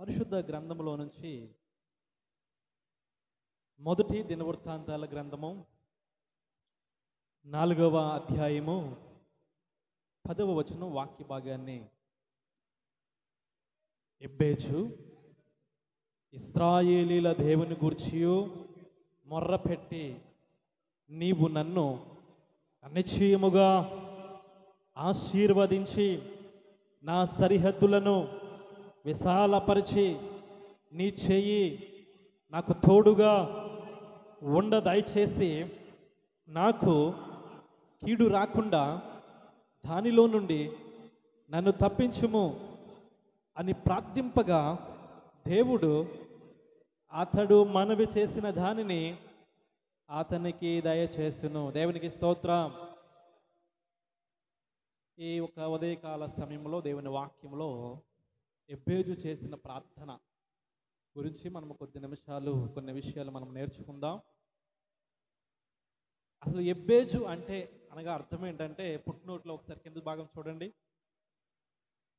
పరిశుద్ధ గ్రంథములో నుంచి మొదటి దినవృత్తాంతాల గ్రంథము 4వ అధ్యాయము 10వ వచనం వాక్య భాగాన్ని ఎబ్బేజు ఇశ్రాయేలీల దేవుని గూర్చియు మొర్రపెట్టి, నీవు నన్ను అనిశ్చయముగా ఆశీర్వదించి నా సరిహద్దులను విశాలపరిచి నీ చెయ్యి నాకు తోడుగా దయచేసి నాకు కీడు రాకుండా దానిలో నుండి నన్ను తప్పించుము అని ప్రార్థింపగా దేవుడు అతడు మనవి చేసిన దానిని అతనికి దయచేసును. దేవునికి స్తోత్రం. ఈ ఒక ఉదయకాల సమయంలో దేవుని వాక్యంలో ఎబ్బేజు చేసిన ప్రార్థన గురించి మనం కొన్ని విషయాలు మనం నేర్చుకుందాం. అసలు ఎబ్బేజు అంటే అనగా అర్థం ఏంటంటే, పుట్టినోట్లో ఒకసారి కింద భాగం చూడండి,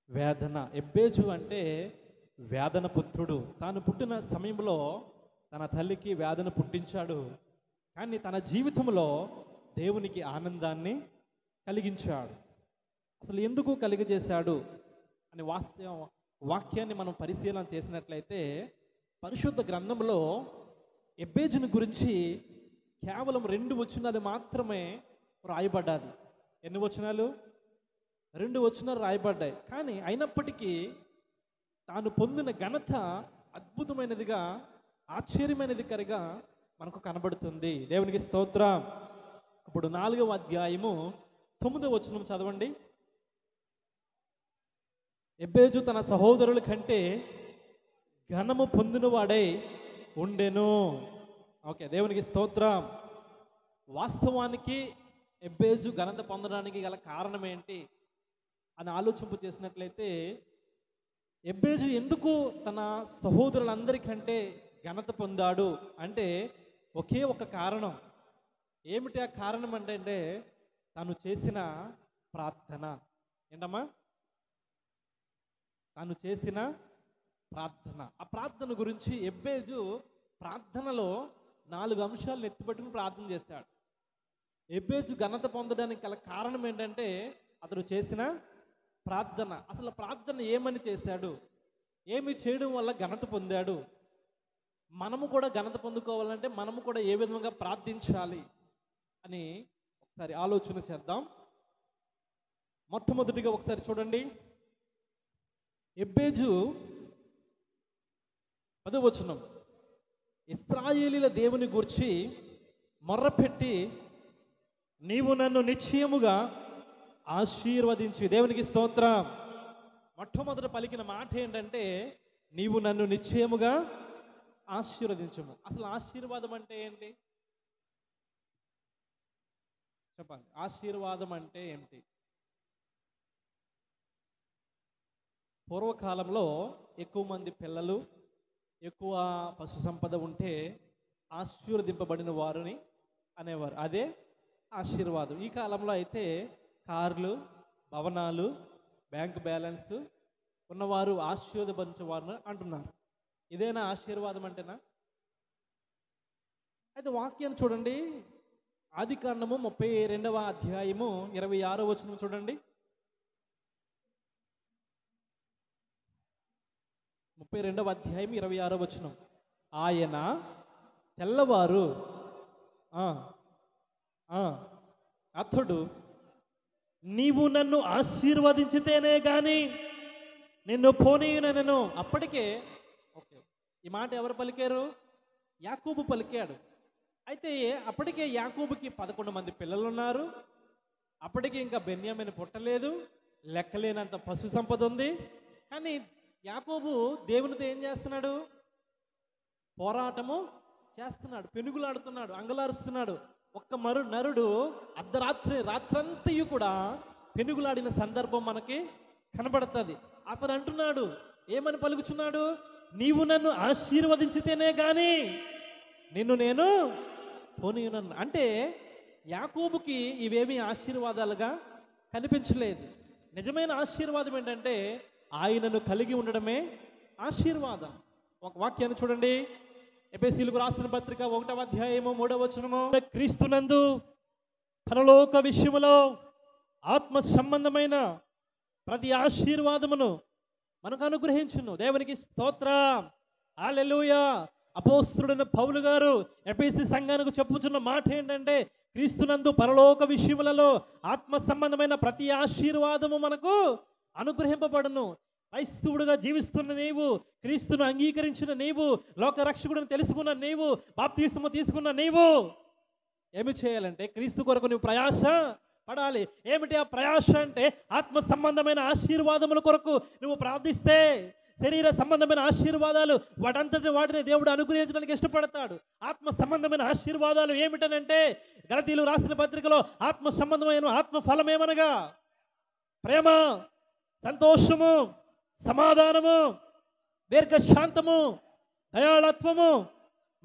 వేదన. ఎబ్బేజు అంటే వేదన పుత్రుడు. తాను పుట్టిన సమయంలో తన తల్లికి వేదన పుట్టించాడు, కానీ తన జీవితంలో దేవునికి ఆనందాన్ని కలిగించాడు. అసలు ఎందుకు కలిగజేశాడు అని వాక్యాన్ని మనం పరిశీలన చేసినట్లయితే, పరిశుద్ధ గ్రంథంలో ఎబ్బేజుని గురించి కేవలం 2 వచనాలు మాత్రమే రాయబడ్డాయి. ఎన్ని వచనాలు? 2 వచనాలు రాయబడ్డాయి. కానీ అయినప్పటికీ తాను పొందిన ఘనత అద్భుతమైనదిగా, ఆశ్చర్యమైనదిగా మనకు కనబడుతుంది. దేవునికి స్తోత్రం. ఇప్పుడు 4వ అధ్యాయము 9వ వచనం చదవండి. ఎబ్బేజు తన సహోదరుల కంటే ఘనము పొందినవాడై ఉండెను. ఓకే, దేవునికి స్తోత్రం. వాస్తవానికి ఎబ్బేజు ఘనత పొందడానికి గల కారణం ఏంటి అని ఆలోచింపు చేసినట్లయితే, ఎబ్బేజు ఎందుకు తన సహోదరులందరికంటే ఘనత పొందాడు అంటే ఒకే ఒక కారణం. ఏమిటి ఆ కారణం అంటే తను చేసిన ప్రార్థన. ఏంటమ్మా? తాను చేసిన ప్రార్థన. ఆ ప్రార్థన గురించి ఎబ్బేజు ప్రార్థనలో 4 అంశాలను ఎత్తిపట్టుకుని ప్రార్థన చేశాడు. ఎబ్బేజు ఘనత పొందడానికి గల కారణం ఏంటంటే అతడు చేసిన ప్రార్థన. అసలు ప్రార్థన ఏమని చేశాడు, ఏమి చేయడం వల్ల ఘనత పొందాడు, మనము కూడా ఘనత పొందుకోవాలంటే మనము కూడా ఏ విధంగా ప్రార్థించాలి అని ఒకసారి ఆలోచన చేద్దాం. మొట్టమొదటిగా ఒకసారి చూడండి, ఎబ్బేజు 10వ వచనం, ఇశ్రాయేలీల దేవుని గూర్చి మొర్రపెట్టి, నీవు నన్ను నిశ్చయముగా ఆశీర్వదించి. దేవునికి స్తోత్రం. మొట్టమొదట పలికిన మాట ఏంటంటే, నీవు నన్ను నిశ్చయముగా ఆశీర్వదించుము. అసలు ఆశీర్వాదం అంటే ఏంటి చెప్పండి? ఆశీర్వాదం అంటే ఏంటి? పూర్వకాలంలో ఎక్కువ మంది పిల్లలు, ఎక్కువ పశు సంపద ఉంటే ఆశీర్వదింపబడిన వారిని అనేవారు. అదే ఆశీర్వాదం. ఈ కాలంలో అయితే కార్లు, భవనాలు, బ్యాంక్ బ్యాలెన్స్ ఉన్నవారు ఆశీర్వదించేవారు అంటున్నారు. ఇదేనా ఆశీర్వాదం అంటేనా? అయితే వాక్యాన్ని చూడండి, ఆదికాండము 32వ అధ్యాయము 26వ వచనం చూడండి. 32వ అధ్యాయం 26వ వచనం. ఆయన తెల్లవారు అతడు, నీవు నన్ను ఆశీర్వదించితేనే గాని నిన్ను పోనీయునెను. అప్పటికే ఓకే, ఈ మాట ఎవరు పలికారు? యాకోబు పలికాడు. అయితే అప్పటికే యాకోబుకి 11 మంది పిల్లలు ఉన్నారు. అప్పటికి ఇంకా బెన్యామీను పుట్టలేదు. లెక్కలేనంత పశు సంపద ఉంది. కానీ యాకోబు దేవునితో ఏం చేస్తున్నాడు? పోరాటము చేస్తున్నాడు, పెనుగులాడుతున్నాడు, అంగలారుస్తున్నాడు. ఒక్క నరుడు రాత్రంతయు కూడా పెనుగులాడిన సందర్భం మనకి కనబడుతుంది. అతను అంటున్నాడు, ఏమని పలుకుచున్నాడు? నీవు నన్ను ఆశీర్వదించితేనే కానీ నిన్ను నేను పోనీయునను. అంటే యాకోబుకి ఇవేమీ ఆశీర్వాదాలుగా కనిపించలేదు. నిజమైన ఆశీర్వాదం ఏంటంటే ఆయనను కలిగి ఉండడమే ఆశీర్వాదం. ఒక వాక్యాన్ని చూడండి, ఎఫెసీయులకు రాసిన పత్రిక 1వ అధ్యాయము 3వ వచనము. క్రీస్తునందు పరలోక విషయములో ఆత్మ సంబంధమైన ప్రతి ఆశీర్వాదమును మనకు అనుగ్రహించును. దేవునికి స్తోత్రం. హల్లెలూయా. అపోస్తలుడైన పౌలు గారు ఎఫెసీ సంఘానికి చెప్పుచున్న మాట ఏంటంటే, క్రీస్తునందు పరలోక విషయములలో ఆత్మ సంబంధమైన ప్రతి ఆశీర్వాదము మనకు అనుగ్రహింపబడును. క్రైస్తవుడుగా జీవిస్తున్న నీవు, క్రీస్తును అంగీకరించిన నీవు, లోక రక్షకుడిని తెలుసుకున్న నీవు, బాప్తిస్మము తీసుకున్న నీవు ఏమి చేయాలంటే క్రీస్తు కొరకు నువ్వు ప్రయాస పడాలి. ఏమిటి ఆ ప్రయాస అంటే, ఆత్మ సంబంధమైన ఆశీర్వాదముల కొరకు నువ్వు ప్రార్థిస్తే శరీర సంబంధమైన ఆశీర్వాదాలు వాటిని దేవుడు అనుగ్రహించడానికి ఇష్టపడతాడు. ఆత్మ సంబంధమైన ఆశీర్వాదాలు ఏమిటనంటే, గలతీయులు రాసిన పత్రికలో ఆత్మ సంబంధమైన ఆత్మ ఫలమేమనగా ప్రేమ, సంతోషము, సమాధానము, దీర్ఘశాంతము, దయాళత్వము,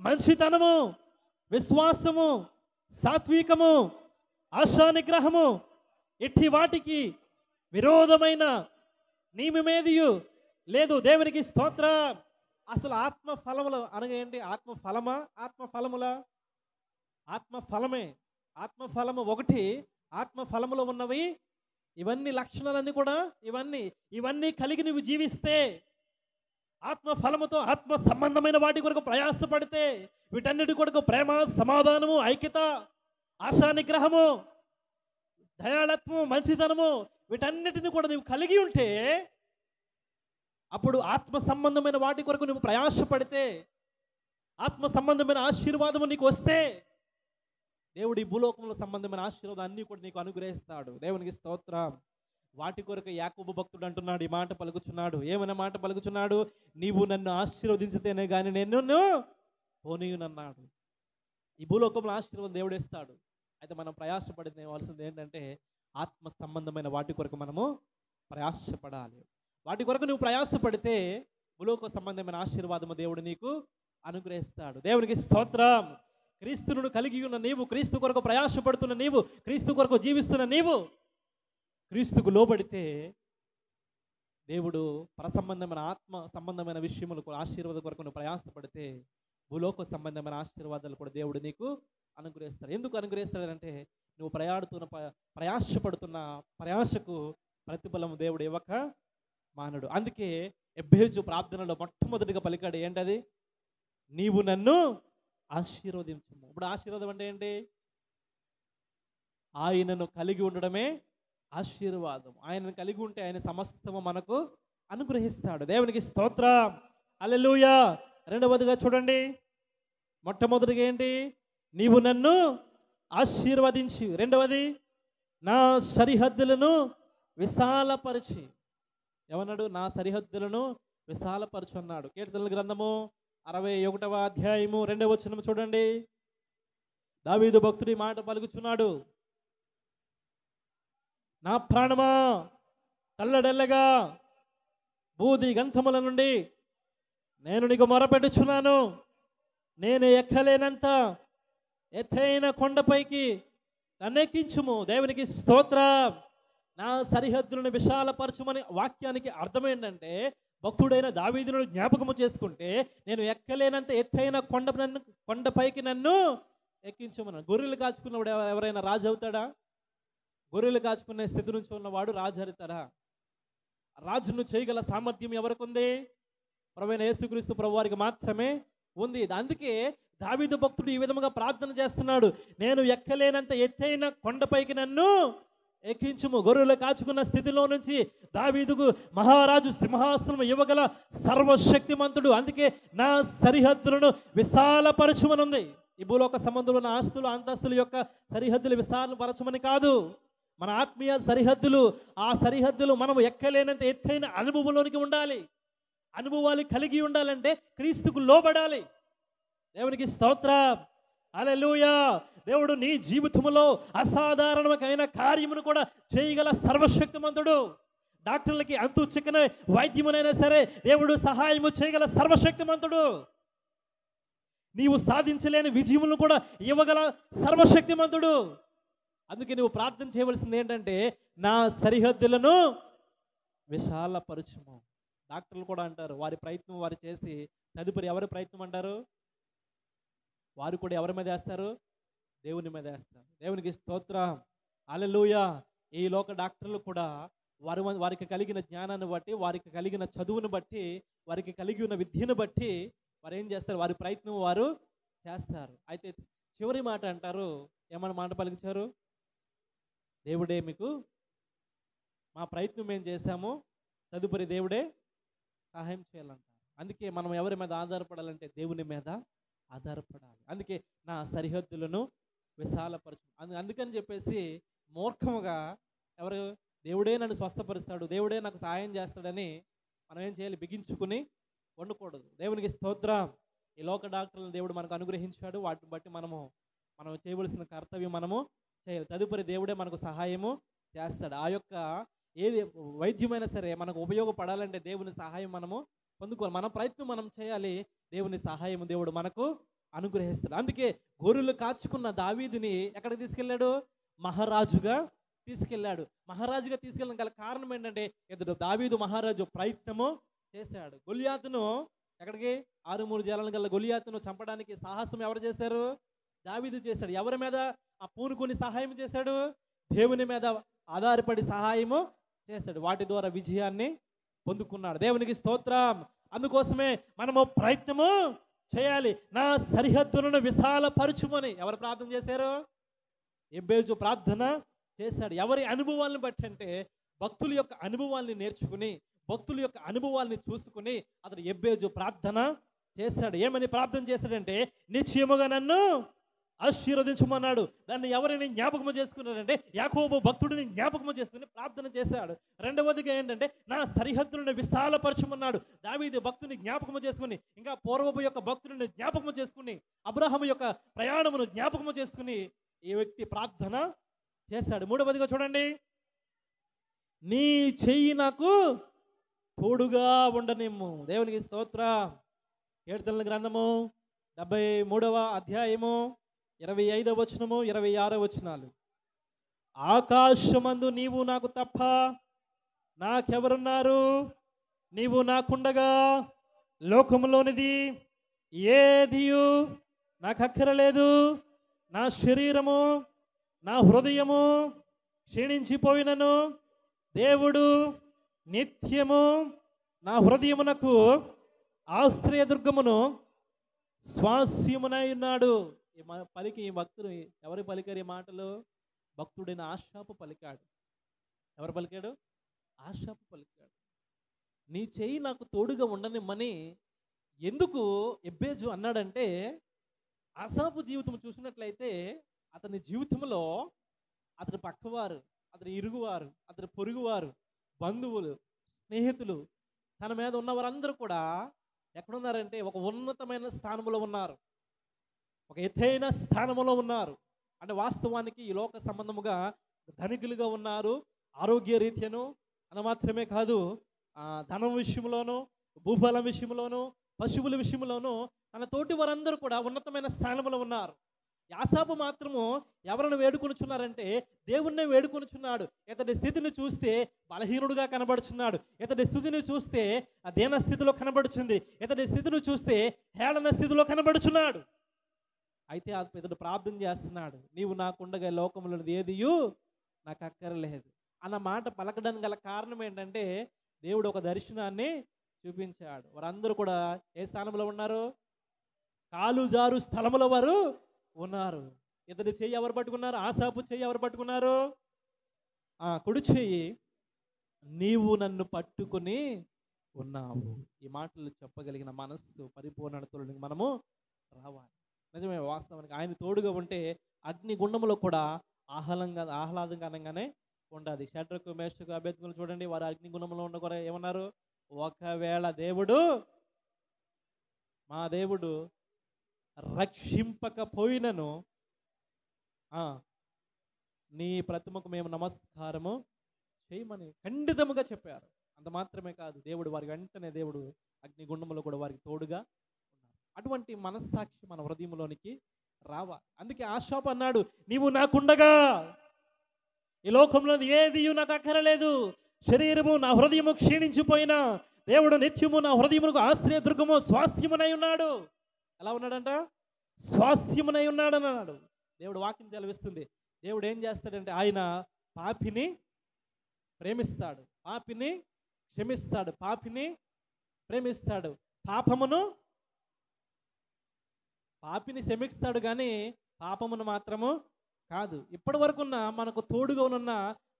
మంచితనము, విశ్వాసము, సాత్వికము, ఆశా నిగ్రహము, ఇట్టి వాటికి విరోధమైన నియమమేదియు లేదు. దేవునికి స్తోత్రం. అసలు ఆత్మ ఫలములు అనగా ఏంటి? ఆత్మ ఫలమా, ఆత్మ ఫలములా? ఆత్మ ఫలమే. ఆత్మ ఫలము ఒకటి. ఆత్మ ఫలములో ఉన్నవి ఇవన్నీ లక్షణాలన్నీ కూడా ఇవన్నీ కలిగి నువ్వు జీవిస్తే, ఆత్మ ఫలముతో ఆత్మ సంబంధమైన వాటి కొరకు ప్రయాసపడితే, వీటన్నిటి కొరకు ప్రేమ, సమాధానము, ఐక్యత, ఆశా నిగ్రహము, దయాళత్వము, మంచితనము, వీటన్నిటిని కూడా నువ్వు కలిగి ఉంటే, అప్పుడు ఆత్మ సంబంధమైన వాటి కొరకు నువ్వు ప్రయాసపడితే, ఆత్మ సంబంధమైన ఆశీర్వాదము నీకు వస్తే, దేవుడు ఈ భూలోకంలో సంబంధమైన ఆశీర్వాదం అన్నీ కూడా నీకు అనుగ్రహిస్తాడు. దేవునికి స్తోత్రం. వాటి కొరకు యాకోబు భక్తుడు అంటున్నాడు, ఈ మాట పలుకుచున్నాడు. ఏమైనా మాట పలుకుచున్నాడు? నీవు నన్ను ఆశీర్వదించితేనే కానీ నేను పోనీయునన్నాడు. ఈ భూలోకంలో ఆశీర్వాదం దేవుడు ఇస్తాడు. అయితే మనం ప్రయాసపడవలసింది ఏంటంటే, ఆత్మ సంబంధమైన వాటి కొరకు మనము ప్రయాసపడాలి. వాటి కొరకు నువ్వు ప్రయాసపడితే భూలోక సంబంధమైన ఆశీర్వాదము దేవుడు నీకు అనుగ్రహిస్తాడు. దేవునికి స్తోత్రం. క్రీస్తును కలిగి ఉన్న నీవు, క్రీస్తు కొరకు ప్రయాసపడుతున్న నీవు, క్రీస్తు కొరకు జీవిస్తున్న నీవు క్రీస్తుకు లోబడితే దేవుడు పరసంబంధమైన ఆత్మ సంబంధమైన విషయములకు ఆశీర్వాదం కొరకు నువ్వు ప్రయాసపడితే భూలోక సంబంధమైన ఆశీర్వాదాలు కూడా దేవుడు నీకు అనుగ్రహిస్తాడు. ఎందుకు అనుగ్రహిస్తాడంటే, నువ్వు ప్రయాసపడుతున్న ప్రయాసకు ప్రతిఫలం దేవుడు ఇవ్వక మానడు. అందుకే ఎబ్బేజు ప్రార్థనలో మొట్టమొదటిగా పలికాడు ఏంటది? నీవు నన్ను ఆశీర్వదించుము. ఇప్పుడు ఆశీర్వాదం అంటే ఏంటి? ఆయనను కలిగి ఉండడమే ఆశీర్వాదం. ఆయనను కలిగి ఉంటే ఆయన సమస్తము మనకు అనుగ్రహిస్తాడు. దేవునికి స్తోత్రం. హల్లెలూయా. రెండవదిగా చూడండి, మొట్టమొదటిగా ఏంటి? నీవు నన్ను ఆశీర్వదించి. రెండవది, నా సరిహద్దులను విశాలపరిచి. ఏమన్నాడు? నా సరిహద్దులను విశాలపరచు అన్నాడు. కీర్తనల గ్రంథము 61వ అధ్యాయము 2వ వచనం చూడండి. దావీదు భక్తుడి మాట పలుకుచున్నాడు, నా ప్రాణమా తల్లడెల్లగా బూది గంధముల నుండి నేను నీకు మొరపెట్టుచున్నాను. నేను ఎక్కలేనంత ఎత్తైన కొండపైకి నన్నెక్కించుము. దేవునికి స్తోత్రం. నా సరిహద్దులను విశాలపరచుమని వాక్యానికి అర్థం ఏంటంటే, భక్తుడైన దావీదును జ్ఞాపకము చేసుకుంటే, నేను ఎక్కలేనంత ఎత్తైన కొండపైకి నన్ను ఎక్కించమని. గొర్రెలు కాచుకున్నవాడు ఎవరైనా రాజు అవుతాడా? గొర్రెలు కాచుకునే స్థితి నుంచి ఉన్నవాడు రాజు అవుతాడా? రాజును చేయగల సామర్థ్యం ఎవరికి ఉంది? ప్రభువైన యేసుక్రీస్తు ప్రభువారికి మాత్రమే ఉంది. అందుకే దావీదు భక్తుడు ఈ విధముగా ప్రార్థన చేస్తున్నాడు, నేను ఎక్కలేనంత ఎత్తైన కొండపైకి నన్ను ఎక్కించుము. గొర్రెలు కాచుకున్న స్థితిలో నుంచి దావీదుకు మహారాజు సింహాసనం ఇవ్వగల సర్వశక్తిమంతుడు. అందుకే నా సరిహద్దులను విశాలపరచుమనుంది. ఈ భూలోక సంబంధంలో ఉన్న ఆస్తులు అంతస్తుల యొక్క సరిహద్దులు విశాలపరచమని కాదు, మన ఆత్మీయ సరిహద్దులు. ఆ సరిహద్దులు మనం ఎక్కలేనంత ఎత్తైన అనుభవంలోనికి ఉండాలి. అనుభవాలు కలిగి ఉండాలంటే క్రీస్తుకు లోబడాలి. దేవునికి స్తోత్రం. హల్లెలూయా. దేవుడు నీ జీవితంలో అసాధారణమైన కార్యమును కూడా చేయగల సర్వశక్తిమంతుడు. డాక్టర్లకి అంతు చిక్కని వైద్యమునైనా సరే దేవుడు సహాయము చేయగల సర్వశక్తిమంతుడు. నీవు సాధించలేని విజయములను కూడా ఇవ్వగల సర్వశక్తిమంతుడు. అందుకే నువ్వు ప్రార్థన చేయవలసింది ఏంటంటే, నా సరిహద్దులను విశాలపరచుము. డాక్టర్లు కూడా అంటారు, వారి ప్రయత్నం వారు చేసి తదుపరి ఎవరి ప్రయత్నం అంటారు? వారు కూడా ఎవరి మీద వేస్తారు? దేవుని మీద వేస్తారు. దేవునికి స్తోత్రం, హల్లెలూయా. ఈ లోక డాక్టర్లు కూడా వారికి కలిగిన జ్ఞానాన్ని బట్టి, వారికి కలిగిన చదువును బట్టి, వారికి కలిగి ఉన్న విద్యను బట్టి వారు ఏం చేస్తారు? వారి ప్రయత్నం వారు చేస్తారు. అయితే చివరి మాట అంటారు, ఏమన్నా మాట పలికించారు? దేవుడే మీకు, మా ప్రయత్నం మేము చేశాము, తదుపరి దేవుడే సహాయం చేయాలంటారు. అందుకే మనం ఎవరి మీద ఆధారపడాలంటే దేవుని మీద ఆధారపడాలి. అందుకే నా సరిహద్దులను విశాలపరచు. అందుకని చెప్పేసి మూర్ఖముగా ఎవరు? దేవుడే నన్ను స్వస్థపరుస్తాడు, దేవుడే నాకు సహాయం చేస్తాడని మనం ఏం చేయాలి? బిగించుకుని వండకూడదు. దేవునికి స్తోత్రం. ఈ లోక డాక్టర్లను దేవుడు మనకు అనుగ్రహించాడు. వాటిని బట్టి మనం చేయవలసిన కర్తవ్యం మనము చేయాలి. తదుపరి దేవుడే మనకు సహాయము చేస్తాడు. ఆ యొక్క ఏది వైద్యమైనా సరే మనకు ఉపయోగపడాలంటే దేవుని సహాయం మనము పొందుకోవాలి. మన ప్రయత్నం మనం చేయాలి, దేవుని సహాయం దేవుడు మనకు అనుగ్రహిస్తాడు. అందుకే గొర్రెలు కాచుకున్న దావీదుని ఎక్కడికి తీసుకెళ్ళాడు? మహారాజుగా తీసుకెళ్ళాడు. మహారాజుగా తీసుకెళ్ళడం గల కారణం ఏంటంటే, ఎదురు దావీదు మహారాజు ప్రయత్నము చేశాడు. గొలియాతును ఎక్కడికి? 6 జాలల గల గొలియాతును చంపడానికి సాహసం ఎవరు చేశారు? దావీదు చేశాడు. ఎవరి మీద ఆ పూనుకొని సహాయం చేశాడు? దేవుని మీద ఆధారపడి సహాయము చేశాడు. వాటి ద్వారా విజయాన్ని పొందుకున్నాడు. దేవునికి స్తోత్రం. అందుకోసమే మనము ప్రయత్నము చేయాలి. నా సరిహద్దులను విశాలపరచుమని ఎవరు ప్రార్థన చేశారు? ఎబ్బేజు ప్రార్థన చేశాడు. ఎవరి అనుభవాలను బట్టి అంటే, భక్తుల యొక్క అనుభవాల్ని నేర్చుకుని, భక్తుల యొక్క అనుభవాల్ని చూసుకుని అతడు ఎబ్బేజు ప్రార్థన చేశాడు. ఏమని ప్రార్థన చేశాడంటే, నిశ్చయముగా నన్ను ఆశీర్వదించమన్నాడు. దాన్ని ఎవరిని జ్ఞాపకము చేసుకున్నాడంటే, యాకోబు భక్తుడిని జ్ఞాపకము చేసుకుని ప్రార్థన చేశాడు. రెండవదిగా ఏంటంటే, నా సరిహద్దులను విశాలపరచమన్నాడు. దావీదు భక్తుని జ్ఞాపకము చేసుకుని, ఇంకా పూర్వపు యొక్క భక్తుడిని జ్ఞాపకము చేసుకుని, అబ్రహాము యొక్క ప్రయాణమును జ్ఞాపకము చేసుకుని ఈ వ్యక్తి ప్రార్థన చేశాడు. మూడవదిగా చూడండి, నీ చెయ్యి నాకు తోడుగా ఉండనిమ్ము. దేవునికి స్తోత్రం. కీర్తనల గ్రంథము 73వ అధ్యాయము 25వ వచనము 26వ వచనాలు. ఆకాశమందు నీవు నాకు తప్ప నాకెవరున్నారు? నీవు నాకుండగా లోకములోనిది ఏదియు నాకు అక్కరలేదు. నా శరీరము నా హృదయము క్షీణించిపోయినను దేవుడు నిత్యము నా హృదయమునకు ఆశ్రయదుర్గమును స్వాస్యమునై ఉన్నాడు. ఈ భక్తుడు ఎవరు పలికారు ఈ మాటలు? భక్తుడైన ఆశాపు పలికాడు. ఎవరు పలికాడు? ఆశాపు పలికాడు. నీ చెయ్యి నాకు తోడుగా ఉండనిమ్మని ఎందుకు ఎబ్బేజు అన్నాడంటే, ఆసాపు జీవితం చూసినట్లయితే అతని జీవితంలో అతని పక్కవారు, అతని ఇరుగువారు, అతని పొరుగువారు, బంధువులు, స్నేహితులు, తన మీద ఉన్నవారందరూ కూడా ఎక్కడున్నారంటే ఒక ఉన్నతమైన స్థానంలో ఉన్నారు, ఒక ఎత్తైన స్థానంలో ఉన్నారు. అంటే వాస్తవానికి ఈ లోక సంబంధముగా ధనికులుగా ఉన్నారు. ఆరోగ్య రీత్యను అని మాత్రమే కాదు, ధనం విషయంలోనూ, భూఫలం విషయంలోనూ, పశువుల విషయంలోనూ తన తోటి వారందరూ కూడా ఉన్నతమైన స్థానంలో ఉన్నారు. యాసాపు మాత్రము ఎవరిని వేడుకొనుచున్నారంటే దేవుణ్ణే వేడుకొనుచున్నాడు. ఇతడి స్థితిని చూస్తే బలహీనుడుగా కనబడుచున్నాడు. ఇతడి స్థితిని చూస్తే దీన స్థితిలో కనబడుచుంది. ఇతడి స్థితిని చూస్తే హేళన స్థితిలో కనబడుచున్నాడు. అయితే ఇతడు ప్రార్థన చేస్తున్నాడు, నీవు నాకుండగా లోకములో ఏదియు నాకు అక్కరలేదు అన్న మాట పలకడానికి గల కారణం ఏంటంటే, దేవుడు ఒక దర్శనాన్ని చూపించాడు. వారందరూ కూడా ఏ స్థానంలో ఉన్నారు? కాలు జారు స్థలములో వారు ఉన్నారు. ఇతడి చెయ్యి ఎవరు పట్టుకున్నారు? ఆసాపు చెయ్యి ఎవరు పట్టుకున్నారు? కుడి చెయ్యి. నీవు నన్ను పట్టుకుని ఉన్నావు. ఈ మాటలు చెప్పగలిగిన మనస్సు పరిపూర్ణతలోనికి మనము రావాలి. నిజమే, వాస్తవానికి ఆయన తోడుగా ఉంటే అగ్ని గుండములో కూడా ఆహ్లాదకరంగానే ఉండాలి. షడ్రకు మేషకు అభ్యర్థులు చూడండి, వారు అగ్ని గుండంలో ఉన్న కూడా ఏమన్నారు? ఒకవేళ మా దేవుడు రక్షింపకపోయినను నీ ప్రతిమకు మేము నమస్కారము చేయమని ఖండితముగా చెప్పారు. అంత మాత్రమే కాదు, దేవుడు వారి వెంటనే దేవుడు అగ్నిగుండంలో కూడా వారికి తోడుగా ఉన్నారు. అటువంటి మనస్సాక్షి మన హృదయంలోనికి రావాలి. అందుకే ఆశాపు అన్నాడు, నీవు నాకుండగా ఈ లోకంలో ఏది నాకు అక్కరలేదు. శరీరము నా హృదయము క్షీణించిపోయినా దేవుడు నిత్యము నా హృదయమునకు ఆశ్రయదుర్గము స్వాస్యమునై ఉన్నాడు. ఎలా ఉన్నాడంట? స్వాస్యమునై ఉన్నాడు అన్నాడు. దేవుడు వాక్యం సెలవిస్తుంది. దేవుడు ఏం చేస్తాడంటే ఆయన పాపిని ప్రేమిస్తాడు, పాపిని క్షమిస్తాడు, పాపిని ప్రేమిస్తాడు. పాపిని క్షమిస్తాడు కానీ పాపమును మాత్రము కాదు. ఇప్పటి వరకున్న మనకు తోడుగా ఉన్న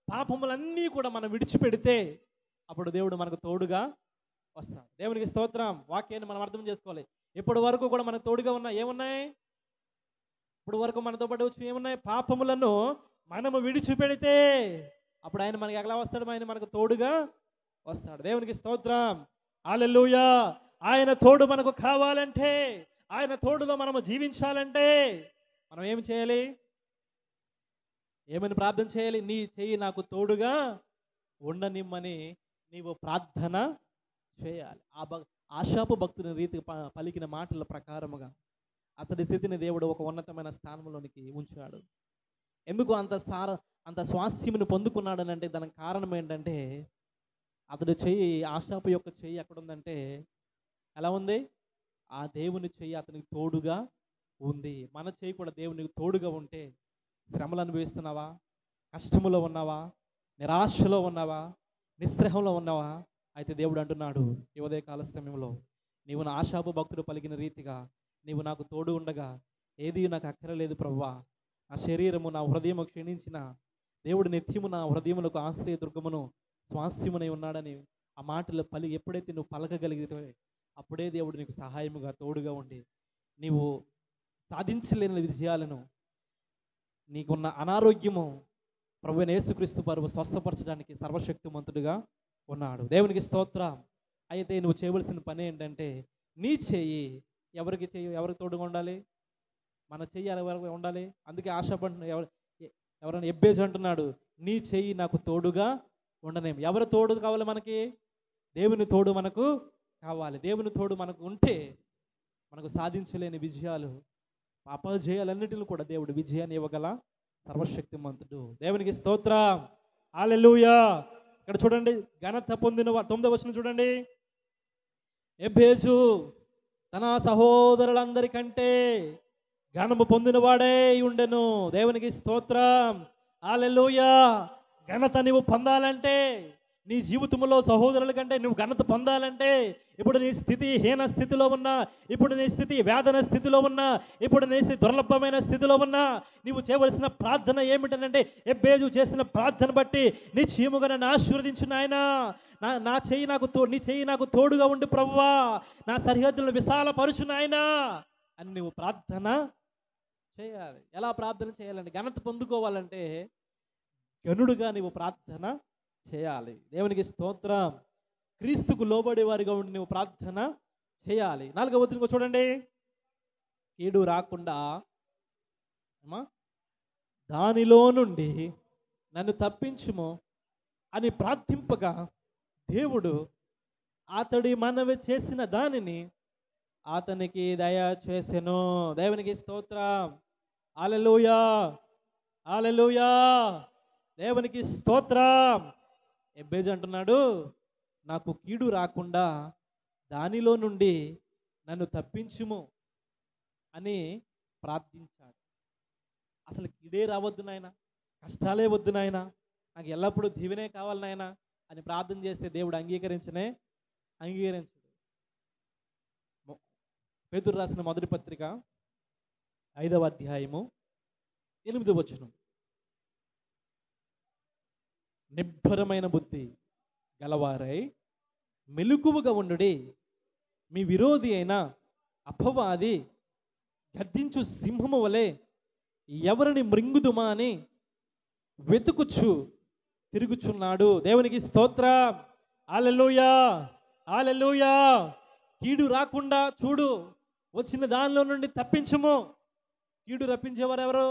పాపములన్నీ కూడా మనం విడిచిపెడితే అప్పుడు దేవుడు మనకు తోడుగా వస్తాడు. దేవునికి స్తోత్రం. వాక్యాన్ని మనం అర్థం చేసుకోవాలి. ఇప్పటి వరకు కూడా మనకు తోడుగా ఉన్న ఏమున్నాయి? ఇప్పుడు వరకు మనతో పాటు వచ్చి ఏమున్నాయి? పాపములను మనము విడిచిపెడితే అప్పుడు ఆయన మనకి ఎలా వస్తాడు? ఆయన మనకు తోడుగా వస్తాడు. దేవునికి స్తోత్రం. హల్లెలూయా. ఆయన తోడు మనకు కావాలంటే, ఆయన తోడులో మనము జీవించాలంటే మనం ఏమి చేయాలి? ఏమని ప్రార్థన చేయాలి? నీ చెయ్యి నాకు తోడుగా ఉండనిమ్మని నీవు ప్రార్థన చేయాలి. ఆశాపు భక్తుని రీతి పలికిన మాటల ప్రకారముగా అతడి స్థితిని దేవుడు ఒక ఉన్నతమైన స్థానంలోనికి ఉంచాడు. ఎందుకు అంత స్వాస్థ్యమును పొందుకున్నాడు అంటే దానికి కారణం ఏంటంటే అతడు చెయ్యి, ఆశాపు యొక్క చెయ్యి ఎక్కడ ఉందంటే ఎలా ఉంది? ఆ దేవుని చెయ్యి అతనికి తోడుగా ఉంది. మన చెయ్యి కూడా దేవునికి తోడుగా ఉంటే, శ్రమలు అనుభవిస్తున్నావా, కష్టములో ఉన్నావా, నిరాశలో ఉన్నావా, నిస్పృహంలో ఉన్నావా, అయితే దేవుడు అంటున్నాడు ఈ ఉదయకాల సమయంలో, నీవు నా ఆశాపు భక్తుడు పలికిన రీతిగా నీవు నాకు తోడు ఉండగా ఏది నాకు అక్కరలేదు ప్రభువా, నా శరీరము నా హృదయము క్షీణించిన దేవుడు నిత్యము నా హృదయములకు ఆశ్రయ దుర్గమును స్వాస్థ్యమునై ఉన్నాడని ఆ మాటలు ఎప్పుడైతే నువ్వు పలకగలిగితే అప్పుడే దేవుడు నీకు సహాయముగా తోడుగా ఉండి నీవు సాధించలేని విజయాలను, నీకున్న అనారోగ్యము ప్రభువైన యేసుక్రీస్తు వారు స్వస్థపరచడానికి సర్వశక్తిమంతుడిగా ఉన్నాడు. దేవునికి స్తోత్రం. అయితే నువ్వు చేయవలసిన పని ఏంటంటే నీ చెయ్యి ఎవరికి తోడుగా ఉండాలి? మన చెయ్యి ఎవరికి ఉండాలి? అందుకే ఆశపడుతున్న ఎవరైనా ఎబ్బేజు అంటున్నాడు, నీ చెయ్యి నాకు తోడుగా ఉండనేమి. ఎవరు తోడు కావాలి మనకి? దేవుని తోడు మనకు కావాలి. దేవుని తోడు మనకు ఉంటే మనకు సాధించలేని విజయాలు, అపజయాలన్నిటిలో కూడా దేవుడు విజయాన్ని ఇవ్వగల సర్వశక్తిమంతుడు. దేవునికి స్తోత్రం. హల్లెలూయా. ఇక్కడ చూడండి, ఘనత పొందిన 9వ వచనం చూడండి. ఎబ్బేజు తన సహోదరులందరికంటే ఘనము పొందినవాడే ఉండెను. దేవునికి స్తోత్రం. హల్లెలూయా. ఘనత నీవు పొందాలంటే, నీ జీవితంలో సహోదరుల కంటే నువ్వు ఘనత పొందాలంటే, ఇప్పుడు నీ స్థితి హీన స్థితిలో ఉన్నా, ఇప్పుడు నీ స్థితి వేదన స్థితిలో ఉన్నా, ఇప్పుడు నీ స్థితి దుర్లభమైన స్థితిలో ఉన్నా, నీవు చేయవలసిన ప్రార్థన ఏమిటంటే ఎబ్బేజు చేసిన ప్రార్థన బట్టి నీ చీముగా నన్ను ఆశీర్వదించు నాయనా, నీ చెయ్యి నాకు తోడుగా ఉండి ప్రభువా, నా సరిహద్దులను విశాలపరుచు నాయనా అని నువ్వు ప్రార్థన చేయాలి. ఎలా ప్రార్థన చేయాలంటే, ఘనత పొందుకోవాలంటే గనుడుగా నీవు ప్రార్థన చేయాలి. దేవునికి స్తోత్రం. క్రీస్తుకు లోబడే వారిగా ఉండి నువ్వు ప్రార్థన చేయాలి. 4వ వచనం చూడండి. కీడు రాకుండా దానిలో నుండి నన్ను తప్పించుము అని ప్రార్థింపగా దేవుడు అతడి మనవి చేసిన దానిని అతనికి దయచేసెను. దేవునికి స్తోత్రం. హల్లెలూయా. హల్లెలూయా. దేవునికి స్తోత్రం. ఎబ్బేజు అంటున్నాడు, నాకు కీడు రాకుండా దానిలో నుండి నన్ను తప్పించుము అని ప్రార్థించాడు. అసలు కీడే రావద్దు నాయన, కష్టాలే వద్దు నాయన, నాకు ఎల్లప్పుడూ దీవెనే కావాలి నాయన అని ప్రార్థన చేస్తే దేవుడు అంగీకరించడు. పేతురు రాసిన మొదటి పత్రిక 5వ అధ్యాయము 8వ వచనం. నిబ్బరమైన బుద్ధి గలవారై మెలకువగా ఉండుడి, మీ విరోధి అయిన అపవాది గద్దించు సింహము వలె ఎవరిని మృంగుదుమా అని వెతుకుచు తిరుగుచున్నాడు. దేవునికి స్తోత్రం. హల్లెలూయా. హల్లెలూయా. కీడు రాకుండా చూడు, వచ్చిన దానిలో నుండి తప్పించము. కీడు రప్పించేవారు ఎవరు?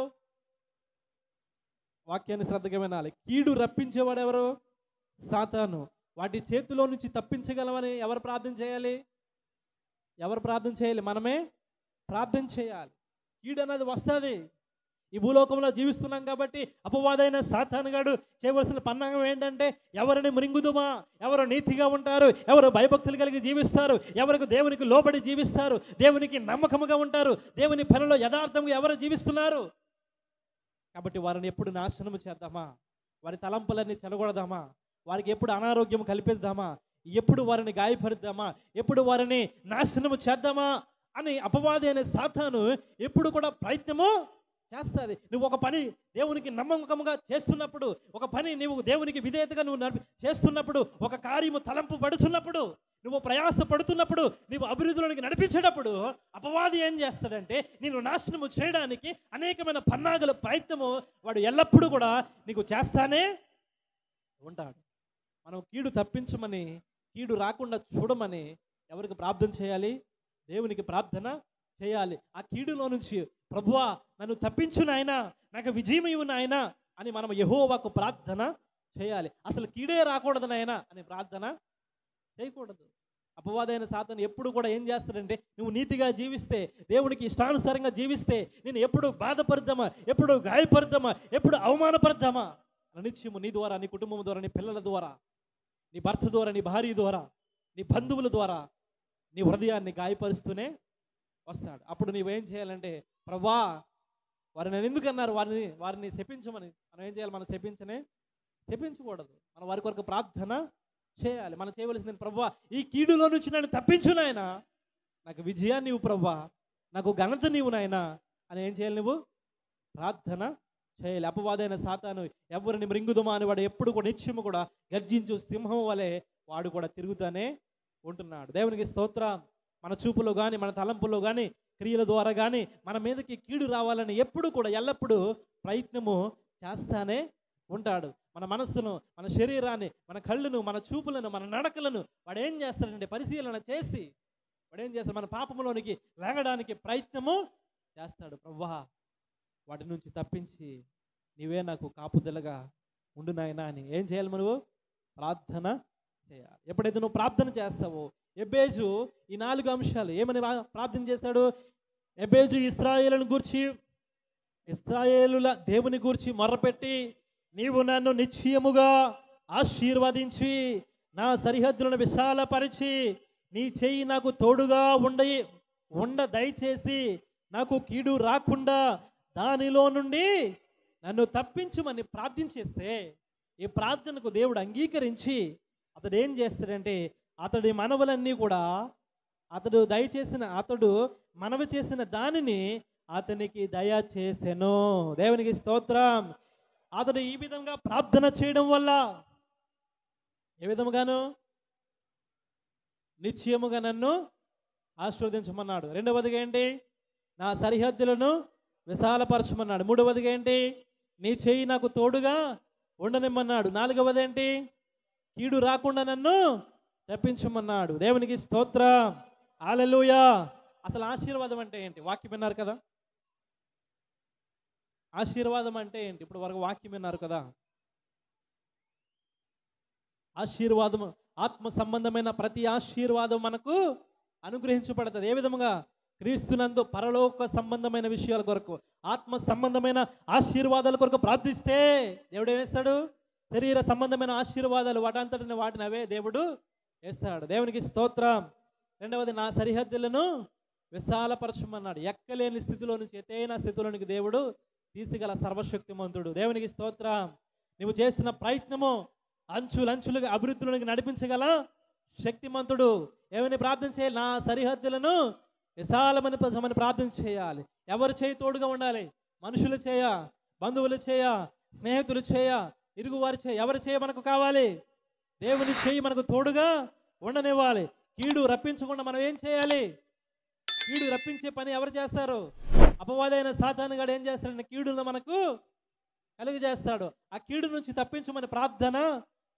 వాక్యాన్ని శ్రద్ధగా వినాలి. కీడు రప్పించేవాడు ఎవరు? సాతాను. వాటి చేతిలో నుంచి తప్పించగలమని ఎవరు ప్రార్థన చేయాలి? మనమే ప్రార్థన చేయాలి. కీడు అన్నది వస్తుంది, ఈ భూలోకంలో జీవిస్తున్నాం కాబట్టి అపవాదైన సాతానుగాడు చేయవలసిన పన్నాగం ఏంటంటే ఎవరిని మృంగుదుమా, ఎవరు నీతిగా ఉంటారు, ఎవరు భయభక్తులు కలిగి జీవిస్తారు, ఎవరికి దేవునికి లోబడి జీవిస్తారు, దేవునికి నమ్మకముగా ఉంటారు, దేవుని పనిలో యథార్థంగా ఎవరు జీవిస్తున్నారు. కాబట్టి వారిని ఎప్పుడు నాశనము చేద్దామా, వారి తలంపులన్నీ చెలగొడదామా, వారికి ఎప్పుడు అనారోగ్యం కల్పిద్దామా, ఎప్పుడు వారిని గాయపరుద్దామా, ఎప్పుడు వారిని నాశనము చేద్దామా అని అపవాది అనే సాతాను ఎప్పుడు కూడా ప్రయత్నము చేస్తుంది. నువ్వు ఒక పని దేవునికి నమ్మకముగా చేస్తున్నప్పుడు, ఒక పని నువ్వు దేవునికి విధేయతగా నువ్వు చేస్తున్నప్పుడు, ఒక కార్యము తలంపు పడుతున్నప్పుడు, నువ్వు ప్రయాస పడుతున్నప్పుడు, నువ్వు అభివృద్ధిలోనికి నడిపించేటప్పుడు అపవాది ఏం చేస్తాడంటే నిన్ను నాశనము చేయడానికి అనేకమైన పన్నాగల ప్రయత్నము వాడు ఎల్లప్పుడూ కూడా నీకు చేస్తానే ఉంటాడు. మనం కీడు తప్పించమని, కీడు రాకుండా చూడమని ఎవరికి ప్రార్థన చేయాలి? దేవునికి ప్రార్థన చేయాలి. ఆ కీడులో నుంచి ప్రభువా నన్ను తప్పించు నాయనా, నాకు విజయం ఇవ్వు నాయనా అని మనం యెహోవాకు ప్రార్థన చేయాలి. అసలు కీడే రాకూడదు నాయనా అని ప్రార్థన చేయకూడదు. అపవాదైన సాతాను ఎప్పుడు కూడా ఏం చేస్తాడంటే నువ్వు నీతిగా జీవిస్తే, దేవునికి ఇష్టానుసారంగా జీవిస్తే నేను ఎప్పుడు బాధపడదామా, ఎప్పుడు గాయపడదామా, ఎప్పుడు అవమానపడదామా నిత్యము నీ ద్వారా, నీ కుటుంబం ద్వారా, నీ పిల్లల ద్వారా, నీ భర్త ద్వారా, నీ భార్య ద్వారా, నీ బంధువుల ద్వారా నీ హృదయాన్ని గాయపరుస్తూనే వస్తాడు. అప్పుడు నీవేం చేయాలంటే ప్రభువా వారు నన్ను ఎందుకు అన్నారు, వారిని శపించమని మనం ఏం చేయాలి? మనం శపించకూడదు. మనం వారి కొరకు ప్రార్థన చేయాలి. మనం చేయవలసింది ప్రభువా ఈ కీడులో నుంచి నన్ను తప్పించు నాయనా, నాకు విజయాన్ని ఇవ్వు ప్రభువా, నాకు ఘనత నీవు నాయనా అని ఏం చేయాలి? నువ్వు ప్రార్థన చేయాలి. అపవాదైన సాతాను ఎవరిని మృంగుదుమా అని వాడు ఎప్పుడు కూడా నిత్యము కూడా గర్జించు సింహం వలె వాడు కూడా తిరుగుతానే ఉంటున్నాడు. దేవునికి స్తోత్రం. మన చూపులో కానీ, మన తలంపులో కానీ, క్రియల ద్వారా కానీ మన మీదకి కీడు రావాలని ఎప్పుడు కూడా ఎల్లప్పుడూ ప్రయత్నము చేస్తానే ఉంటాడు. మన మనస్సును, మన శరీరాన్ని, మన కళ్ళను, మన చూపులను, మన నడకలను వాడు ఏం చేస్తాడంటే పరిశీలన చేసి వాడు ఏం చేస్తాడు? మన పాపంలోనికి లాగడానికి ప్రయత్నము చేస్తాడు. ప్రభువా వాటి నుంచి తప్పించి నీవే నాకు కాపుదలగా ఉండు నాయనా అని ఏం చేయాలి? నువ్వు ప్రార్థన చేయాలి. ఎప్పుడైతే నువ్వు ప్రార్థన చేస్తావో, ఎబ్బేజు ఈ 4 అంశాలు ఏమని ప్రార్థన చేశాడు? ఎబ్బేజు ఇశ్రాయేలును గూర్చి, ఇశ్రాయేలుల దేవుని గూర్చి మొర్రపెట్టి నీవు నన్ను నిశ్చయముగా ఆశీర్వదించి నా సరిహద్దులను విశాలపరిచి నీ చెయ్యి నాకు తోడుగా ఉండ దయచేసి నాకు కీడు రాకుండా దానిలో నుండి నన్ను తప్పించుమని ప్రార్థించేస్తే ఈ ప్రార్థనకు దేవుడు అంగీకరించి అతడు ఏం చేస్తాడంటే అతడి మనవులన్నీ కూడా అతడు మనవి చేసిన దానిని అతనికి దయచేసెను. దేవునికి స్తోత్రం. అతడు ఈ విధంగా ప్రార్థన చేయడం వల్ల ఏ విధముగాను నిశ్చయముగా నన్ను ఆశీర్వదించమన్నాడు. రెండవదిగా ఏంటి? నా సరిహద్దులను విశాలపరచమన్నాడు. మూడవదిగా ఏంటి? నీ చేయి నాకు తోడుగా ఉండనిమ్మన్నాడు. నాలుగవది ఏంటి? కీడు రాకుండా నన్ను తప్పించమన్నాడు. దేవునికి స్తోత్రం. హల్లెలూయా. అసలు ఆశీర్వాదం అంటే ఏంటి? వాక్యం విన్నారు కదా. ఆశీర్వాదం అంటే ఏంటి? ఇప్పుడు వరకు వాక్యం విన్నారు కదా. ఆశీర్వాదం, ఆత్మ సంబంధమైన ప్రతి ఆశీర్వాదం మనకు అనుగ్రహించబడుతుంది. ఏ విధముగా? క్రీస్తునందు పరలోక సంబంధమైన విషయాల కొరకు, ఆత్మ సంబంధమైన ఆశీర్వాదాల కొరకు ప్రార్థిస్తే దేవుడు ఏమేస్తాడు? శరీర సంబంధమైన ఆశీర్వాదాలు వాటిని అవే దేవుడు వేస్తాడు. దేవునికి స్తోత్రం. రెండవది నా సరిహద్దులను విశాలపరచమన్నాడు. ఎక్కలేని స్థితిలో నుంచి ఎత్తైన స్థితిలోనికి దేవుడు తీసిగల సర్వశక్తిమంతుడు. దేవునికి స్తోత్రం. నువ్వు చేస్తున్న ప్రయత్నము అంచులంచులుగా అభివృద్ధిలోనికి నడిపించగల శక్తిమంతుడు. ఏమని ప్రార్థన చేయాలి? నా సరిహద్దులను విశాలమని ప్రార్థన చేయాలి. ఎవరు చేయి తోడుగా ఉండాలి? మనుషులు చేయ, బంధువులు చేయ, స్నేహితులు చేయ, ఇరుగువారి చేయ, ఎవరి చేయ మనకు కావాలి? దేవుని చేయి మనకు తోడుగా ఉండనివ్వాలి. కీడు రప్పించకుండా మనం ఏం చేయాలి? కీడు రప్పించే పని ఎవరు చేస్తారు? అపవాదైన సాతాను గాడు ఏం చేస్తాడంటే కీడును మనకు కలుగజేస్తాడు. ఆ కీడు నుంచి తప్పించమని ప్రార్థన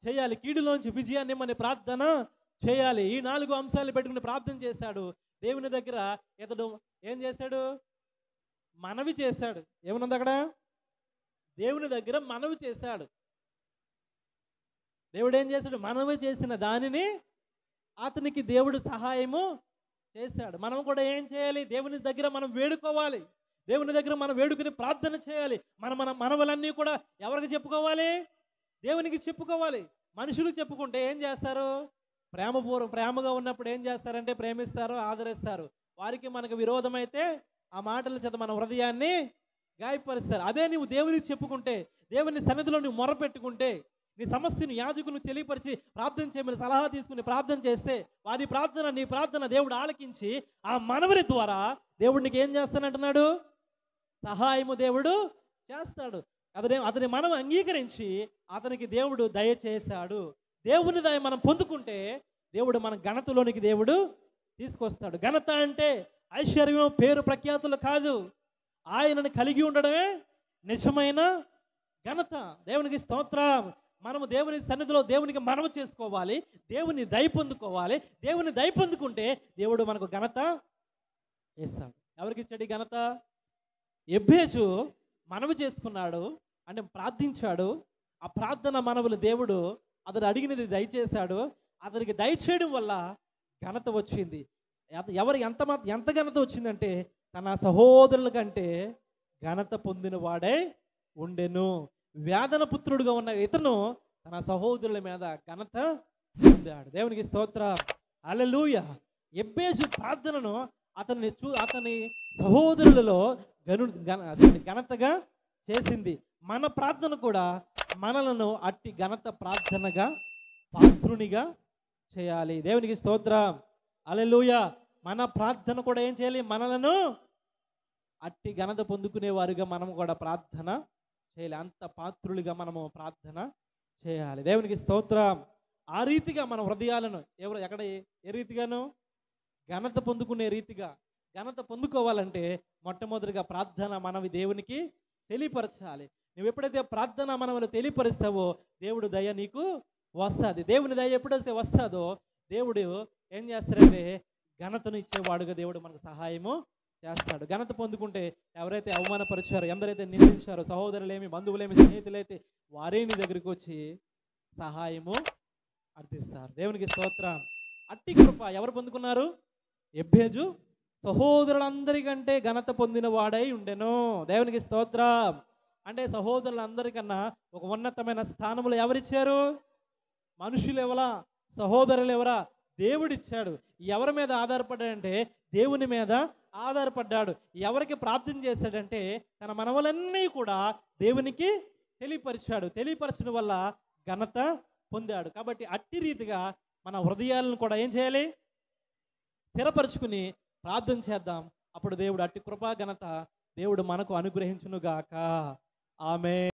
చేయాలి. కీడులోంచి విజయాన్ని ఇమ్మని ప్రార్థన చేయాలి. ఈ 4 అంశాలు పెట్టుకుని ప్రార్థన చేశాడు. దేవుని దగ్గర ఇతడు ఏం చేశాడు? మనవి చేశాడు. ఏమనుంది అక్కడ? దేవుని దగ్గర మనవి చేశాడు. దేవుడు ఏం చేశాడు? మనవి చేసిన దానిని అతనికి దేవుడు సహాయము చేశాడు. మనం కూడా ఏం చేయాలి? దేవుని దగ్గర మనం వేడుకోవాలి. దేవుని దగ్గర మనం వేడుకుని ప్రార్థన చేయాలి. మన మనవలన్నీ కూడా ఎవరికి చెప్పుకోవాలి? దేవునికి చెప్పుకోవాలి. మనుషులు చెప్పుకుంటే ఏం చేస్తారు? ప్రేమగా ఉన్నప్పుడు ఏం చేస్తారంటే ప్రేమిస్తారు, ఆదరిస్తారు. వారికి మనకు విరోధమైతే ఆ మాటల చేత మన హృదయాన్ని గాయపరుస్తారు. అదే నువ్వు దేవునికి చెప్పుకుంటే, దేవుని సన్నిధిలో నువ్వు మొరపెట్టుకుంటే, నీ సమస్యను యాజకులను తెలియపరిచి ప్రార్థన చేయమని సలహా తీసుకుని ప్రార్థన చేస్తే, వారి ప్రార్థన నీ ప్రార్థన దేవుడు ఆలకించి ఆ మనవరి ద్వారా దేవుడు నీకు ఏం చేస్తానంటున్నాడు? సహాయము దేవుడు చేస్తాడు. అతని మనం అంగీకరించి అతనికి దేవుడు దయచేశాడు. దేవుని దయ మనం పొందుకుంటే దేవుడు మన ఘనతలోనికి దేవుడు తీసుకొస్తాడు. ఘనత అంటే ఐశ్వర్యం, పేరు ప్రఖ్యాతులు కాదు, ఆయనను కలిగి ఉండడమే నిజమైన ఘనత. దేవునికి స్తోత్రం. మనము దేవుని సన్నిధిలో దేవునికి మనవి చేసుకోవాలి, దేవుని దయ పొందుకోవాలి. దేవుని దయ పొందుకుంటే దేవుడు మనకు ఘనత ఇస్తాడు. ఎవరికి ఇచ్చాడు ఈ ఘనత? ఎబ్బేజు మనవి చేసుకున్నాడు, అంటే ప్రార్థించాడు. ఆ ప్రార్థన మనవులు దేవుడు అతడు అడిగినది దయచేశాడు. అతనికి దయచేయడం వల్ల ఘనత వచ్చింది. ఎంత ఘనత వచ్చిందంటే తన సహోదరుల కంటే ఘనత పొందిన వాడే ఉండెను. వేదన పుత్రుడుగా ఉన్న ఇతను తన సహోదరుల మీద ఘనత పొందాడు. దేవునికి స్తోత్రం. హల్లెలూయా. ఎబ్బేజు ప్రార్థనను అతని సహోదరులలో ఘనతగా చేసింది. మన ప్రార్థన కూడా మనలను అట్టి ఘనత ప్రార్థనగా పాత్రునిగా చేయాలి. దేవునికి స్తోత్రం. హల్లెలూయా. మన ప్రార్థన కూడా ఏం చేయాలి? మనలను అట్టి ఘనత పొందుకునే వారుగా మనం కూడా ప్రార్థన చేయాలి. అంత పాత్రులుగా మనము ప్రార్థన చేయాలి. దేవునికి స్తోత్రం. ఆ రీతిగా మన హృదయాలను ఏ రీతిగాను ఘనత పొందుకునే రీతిగా ఘనత పొందుకోవాలంటే మొట్టమొదటిగా ప్రార్థన మనవి దేవునికి తెలియపరచాలి. నువ్వు ఎప్పుడైతే ప్రార్థన మనవులు తెలియపరుస్తావో దేవుడు దయ నీకు వస్తుంది. దేవుని దయ ఎప్పుడైతే వస్తుందో దేవుడు ఏం చేస్తాడంటే ఘనతను ఇచ్చేవాడుగా దేవుడు మనకు సహాయము చేస్తాడు. ఘనత పొందుకుంటే ఎవరైతే అవమానపరిచారో, ఎందరైతే నిందించారో, సహోదరులేమి, బంధువులేమి, స్నేహితులైతే వారే నీ దగ్గరికి వచ్చి సహాయము అర్థిస్తారు. దేవునికి స్తోత్రం. అట్టి కృప ఎవరు పొందుకున్నారు? ఎబ్బేజు సహోదరులందరికంటే ఘనత పొందిన వాడై ఉండెను. దేవునికి స్తోత్రం. అంటే సహోదరులందరికన్నా ఒక ఉన్నతమైన స్థానంలో ఎవరిచ్చారు? మనుషులు ఎవరా? సహోదరులు ఎవరా? దేవుడిచ్చాడు. ఎవరి మీద ఆధారపడ్డాడంటే దేవుని మీద ఆధారపడ్డాడు. ఎవరికి ప్రార్థన చేశాడంటే తన మనవలన్నీ కూడా దేవునికి తెలియపరిచాడు. తెలియపరచడం వల్ల ఘనత పొందాడు. కాబట్టి అట్టి రీతిగా మన హృదయాలను కూడా ఏం చేయాలి? స్థిరపరచుకుని ప్రార్థన చేద్దాం. అప్పుడు దేవుడు అట్టి కృపా ఘనత దేవుడు మనకు అనుగ్రహించునుగాక. ఆమేన్.